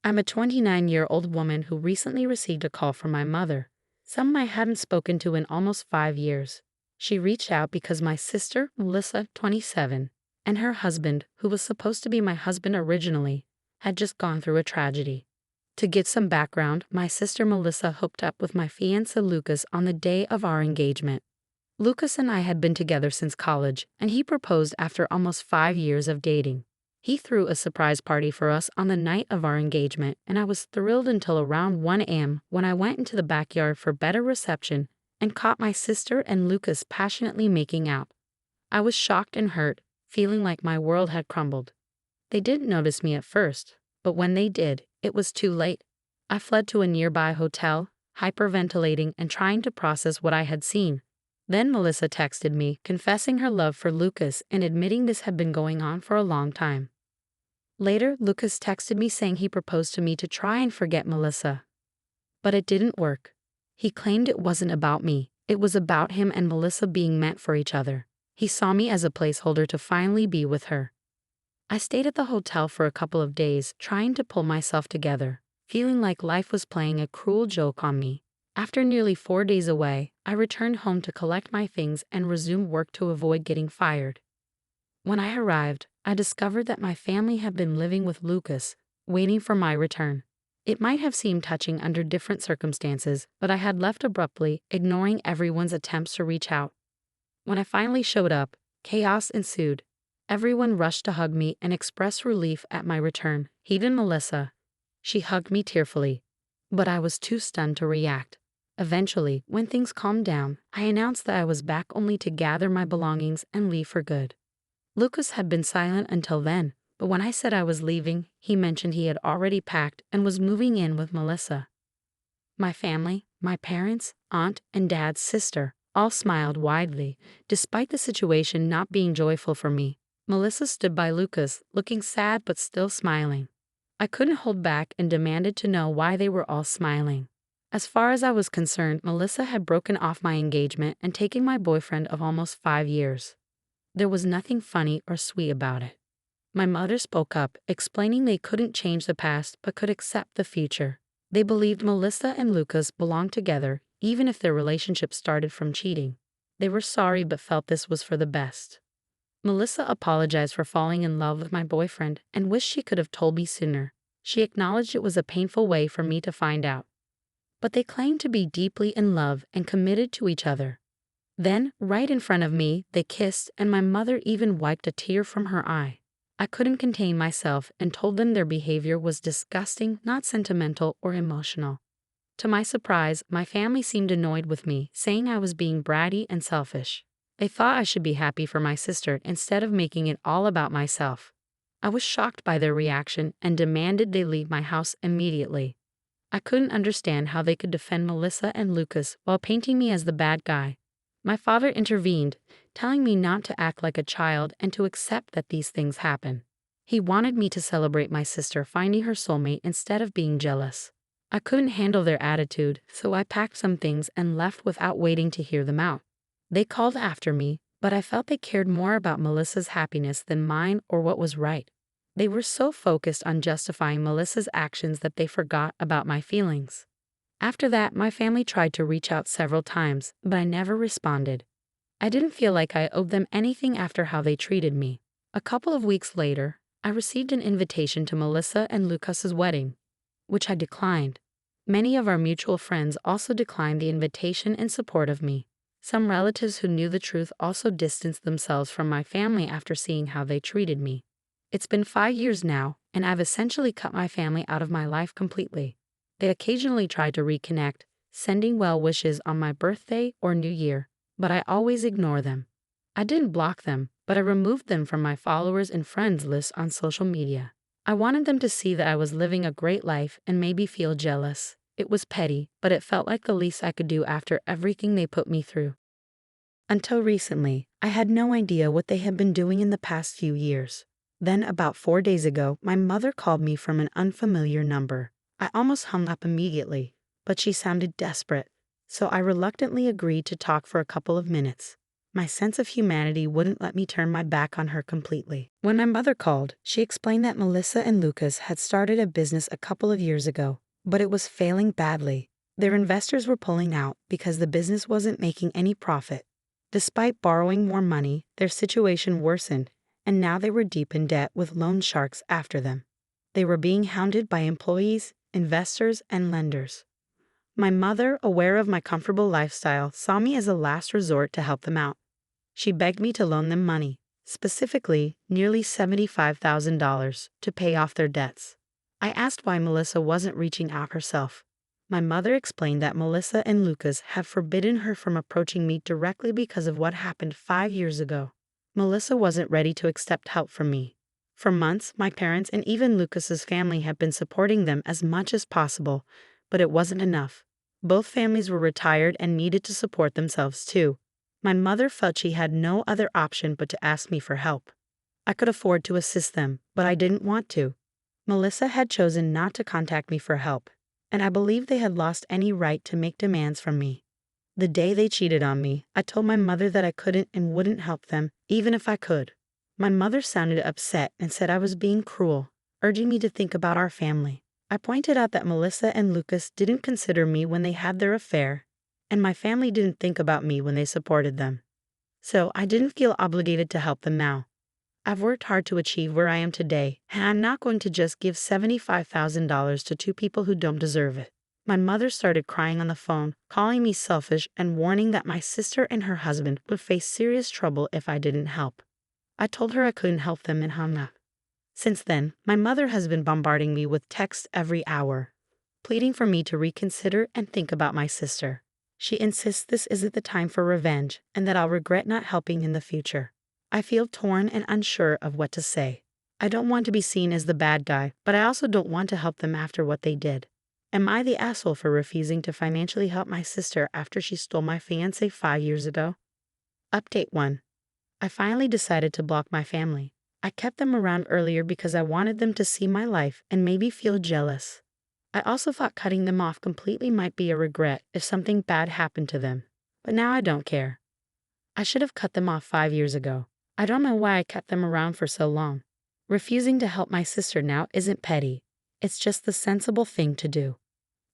I'm a 29-year-old woman who recently received a call from my mother, someone I hadn't spoken to in almost 5 years. She reached out because my sister, Melissa, 27, and her husband, who was supposed to be my husband originally, had just gone through a tragedy. To get some background, my sister Melissa hooked up with my fiancé Lucas on the day of our engagement. Lucas and I had been together since college, and he proposed after almost 5 years of dating. He threw a surprise party for us on the night of our engagement, and I was thrilled until around 1 a.m. when I went into the backyard for better reception and caught my sister and Lucas passionately making out. I was shocked and hurt, feeling like my world had crumbled. They didn't notice me at first, but when they did, it was too late. I fled to a nearby hotel, hyperventilating and trying to process what I had seen. Then Melissa texted me, confessing her love for Lucas and admitting this had been going on for a long time. Later, Lucas texted me saying he proposed to me to try and forget Melissa. But it didn't work. He claimed it wasn't about me, it was about him and Melissa being meant for each other. He saw me as a placeholder to finally be with her. I stayed at the hotel for a couple of days, trying to pull myself together, feeling like life was playing a cruel joke on me. After nearly 4 days away, I returned home to collect my things and resume work to avoid getting fired. When I arrived, I discovered that my family had been living with Lucas, waiting for my return. It might have seemed touching under different circumstances, but I had left abruptly, ignoring everyone's attempts to reach out. When I finally showed up, chaos ensued. Everyone rushed to hug me and express relief at my return, even Melissa. She hugged me tearfully, but I was too stunned to react. Eventually, when things calmed down, I announced that I was back only to gather my belongings and leave for good. Lucas had been silent until then, but when I said I was leaving, he mentioned he had already packed and was moving in with Melissa. My family, my parents, aunt, and dad's sister, all smiled widely, despite the situation not being joyful for me. Melissa stood by Lucas, looking sad but still smiling. I couldn't hold back and demanded to know why they were all smiling. As far as I was concerned, Melissa had broken off my engagement and taken my boyfriend of almost 5 years. There was nothing funny or sweet about it. My mother spoke up, explaining they couldn't change the past but could accept the future. They believed Melissa and Lucas belonged together, even if their relationship started from cheating. They were sorry but felt this was for the best. Melissa apologized for falling in love with my boyfriend and wished she could have told me sooner. She acknowledged it was a painful way for me to find out. But they claimed to be deeply in love and committed to each other. Then, right in front of me, they kissed and my mother even wiped a tear from her eye. I couldn't contain myself and told them their behavior was disgusting, not sentimental or emotional. To my surprise, my family seemed annoyed with me, saying I was being bratty and selfish. They thought I should be happy for my sister instead of making it all about myself. I was shocked by their reaction and demanded they leave my house immediately. I couldn't understand how they could defend Melissa and Lucas while painting me as the bad guy. My father intervened, telling me not to act like a child and to accept that these things happen. He wanted me to celebrate my sister finding her soulmate instead of being jealous. I couldn't handle their attitude, so I packed some things and left without waiting to hear them out. They called after me, but I felt they cared more about Melissa's happiness than mine or what was right. They were so focused on justifying Melissa's actions that they forgot about my feelings. After that, my family tried to reach out several times, but I never responded. I didn't feel like I owed them anything after how they treated me. A couple of weeks later, I received an invitation to Melissa and Lucas's wedding, which I declined. Many of our mutual friends also declined the invitation in support of me. Some relatives who knew the truth also distanced themselves from my family after seeing how they treated me. It's been 5 years now, and I've essentially cut my family out of my life completely. They occasionally try to reconnect, sending well wishes on my birthday or New Year, but I always ignore them. I didn't block them, but I removed them from my followers and friends list on social media. I wanted them to see that I was living a great life and maybe feel jealous. It was petty, but it felt like the least I could do after everything they put me through. Until recently, I had no idea what they had been doing in the past few years. Then, about 4 days ago, my mother called me from an unfamiliar number. I almost hung up immediately, but she sounded desperate, so I reluctantly agreed to talk for a couple of minutes. My sense of humanity wouldn't let me turn my back on her completely. When my mother called, she explained that Melissa and Lucas had started a business a couple of years ago, but it was failing badly. Their investors were pulling out because the business wasn't making any profit. Despite borrowing more money, their situation worsened, and now they were deep in debt with loan sharks after them. They were being hounded by employees, investors, and lenders. My mother, aware of my comfortable lifestyle, saw me as a last resort to help them out. She begged me to loan them money, specifically nearly $75,000, to pay off their debts. I asked why Melissa wasn't reaching out herself. My mother explained that Melissa and Lucas have forbidden her from approaching me directly because of what happened 5 years ago. Melissa wasn't ready to accept help from me. For months, my parents and even Lucas's family had been supporting them as much as possible, but it wasn't enough. Both families were retired and needed to support themselves too. My mother felt she had no other option but to ask me for help. I could afford to assist them, but I didn't want to. Melissa had chosen not to contact me for help, and I believed they had lost any right to make demands from me. The day they cheated on me, I told my mother that I couldn't and wouldn't help them, even if I could. My mother sounded upset and said I was being cruel, urging me to think about our family. I pointed out that Melissa and Lucas didn't consider me when they had their affair, and my family didn't think about me when they supported them. So I didn't feel obligated to help them now. I've worked hard to achieve where I am today, and I'm not going to just give $75,000 to two people who don't deserve it. My mother started crying on the phone, calling me selfish and warning that my sister and her husband would face serious trouble if I didn't help. I told her I couldn't help them and hung up. Since then, my mother has been bombarding me with texts every hour, pleading for me to reconsider and think about my sister. She insists this isn't the time for revenge and that I'll regret not helping in the future. I feel torn and unsure of what to say. I don't want to be seen as the bad guy, but I also don't want to help them after what they did. Am I the asshole for refusing to financially help my sister after she stole my fiancé 5 years ago? Update 1. I finally decided to block my family. I kept them around earlier because I wanted them to see my life and maybe feel jealous. I also thought cutting them off completely might be a regret if something bad happened to them, but now I don't care. I should have cut them off 5 years ago. I don't know why I kept them around for so long. Refusing to help my sister now isn't petty. It's just the sensible thing to do.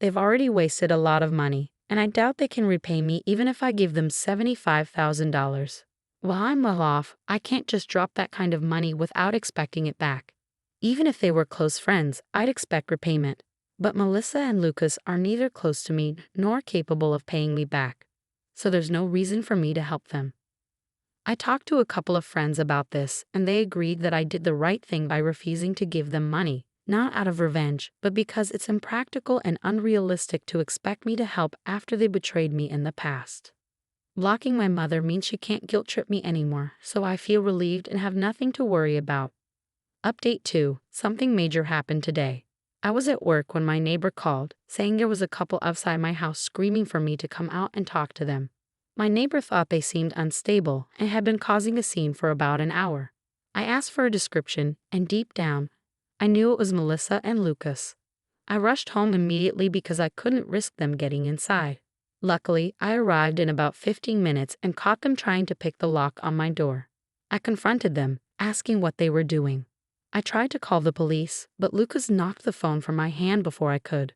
They've already wasted a lot of money, and I doubt they can repay me even if I give them $75,000. While I'm well off, I can't just drop that kind of money without expecting it back. Even if they were close friends, I'd expect repayment. But Melissa and Lucas are neither close to me nor capable of paying me back, so there's no reason for me to help them. I talked to a couple of friends about this, and they agreed that I did the right thing by refusing to give them money, not out of revenge, but because it's impractical and unrealistic to expect me to help after they betrayed me in the past. Blocking my mother means she can't guilt-trip me anymore, so I feel relieved and have nothing to worry about. Update 2. Something major happened today. I was at work when my neighbor called, saying there was a couple outside my house screaming for me to come out and talk to them. My neighbor thought they seemed unstable and had been causing a scene for about an hour. I asked for a description, and deep down, I knew it was Melissa and Lucas. I rushed home immediately because I couldn't risk them getting inside. Luckily, I arrived in about 15 minutes and caught them trying to pick the lock on my door. I confronted them, asking what they were doing. I tried to call the police, but Lucas knocked the phone from my hand before I could.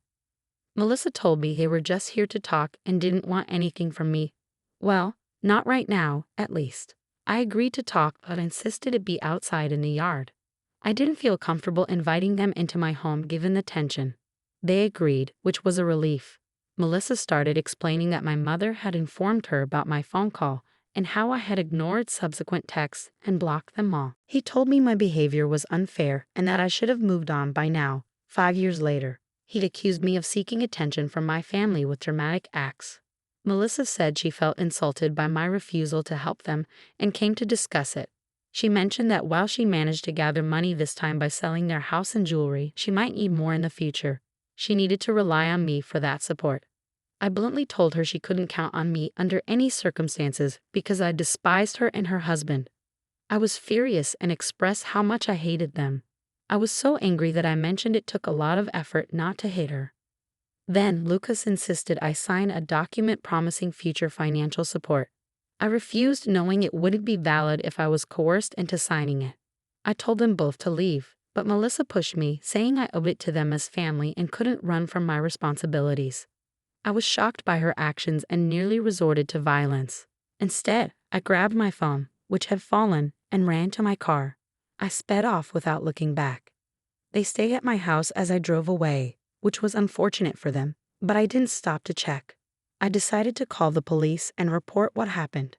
Melissa told me they were just here to talk and didn't want anything from me. Well, not right now, at least. I agreed to talk but insisted it be outside in the yard. I didn't feel comfortable inviting them into my home given the tension. They agreed, which was a relief. Melissa started explaining that my mother had informed her about my phone call and how I had ignored subsequent texts and blocked them all. He told me my behavior was unfair and that I should have moved on by now. 5 years later, he'd accused me of seeking attention from my family with dramatic acts. Melissa said she felt insulted by my refusal to help them and came to discuss it. She mentioned that while she managed to gather money this time by selling their house and jewelry, she might need more in the future. She needed to rely on me for that support. I bluntly told her she couldn't count on me under any circumstances because I despised her and her husband. I was furious and expressed how much I hated them. I was so angry that I mentioned it took a lot of effort not to hit her. Then Lucas insisted I sign a document promising future financial support. I refused, knowing it wouldn't be valid if I was coerced into signing it. I told them both to leave, but Melissa pushed me, saying I owed it to them as family and couldn't run from my responsibilities. I was shocked by her actions and nearly resorted to violence. Instead, I grabbed my phone, which had fallen, and ran to my car. I sped off without looking back. They stayed at my house as I drove away, which was unfortunate for them, but I didn't stop to check. I decided to call the police and report what happened.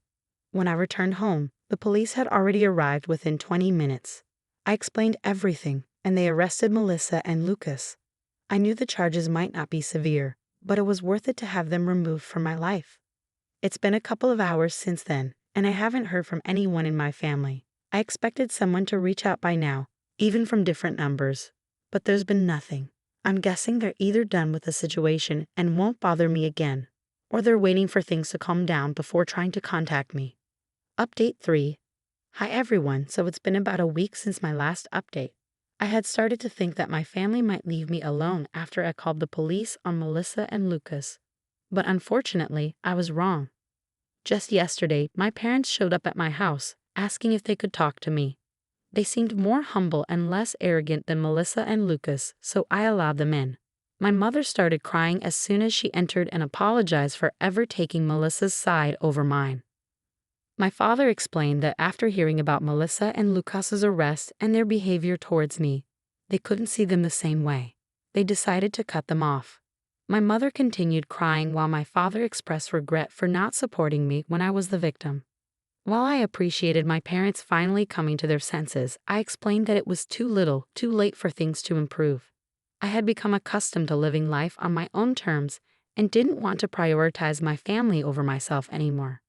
When I returned home, the police had already arrived within 20 minutes. I explained everything, and they arrested Melissa and Lucas. I knew the charges might not be severe, but it was worth it to have them removed from my life. It's been a couple of hours since then, and I haven't heard from anyone in my family. I expected someone to reach out by now, even from different numbers. But there's been nothing. I'm guessing they're either done with the situation and won't bother me again, or they're waiting for things to calm down before trying to contact me. Update 3. Hi everyone, so it's been about a week since my last update. I had started to think that my family might leave me alone after I called the police on Melissa and Lucas. But unfortunately, I was wrong. Just yesterday, my parents showed up at my house, asking if they could talk to me. They seemed more humble and less arrogant than Melissa and Lucas, so I allowed them in. My mother started crying as soon as she entered and apologized for ever taking Melissa's side over mine. My father explained that after hearing about Melissa and Lucas's arrest and their behavior towards me, they couldn't see them the same way. They decided to cut them off. My mother continued crying while my father expressed regret for not supporting me when I was the victim. While I appreciated my parents finally coming to their senses, I explained that it was too little, too late for things to improve. I had become accustomed to living life on my own terms and didn't want to prioritize my family over myself anymore.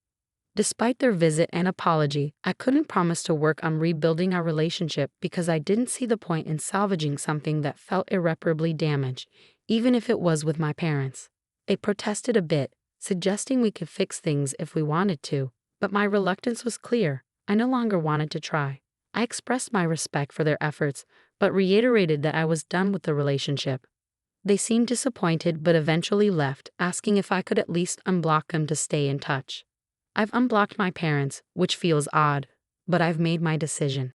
Despite their visit and apology, I couldn't promise to work on rebuilding our relationship because I didn't see the point in salvaging something that felt irreparably damaged, even if it was with my parents. They protested a bit, suggesting we could fix things if we wanted to, but my reluctance was clear. I no longer wanted to try. I expressed my respect for their efforts, but reiterated that I was done with the relationship. They seemed disappointed but eventually left, asking if I could at least unblock them to stay in touch. I've unblocked my parents, which feels odd, but I've made my decision.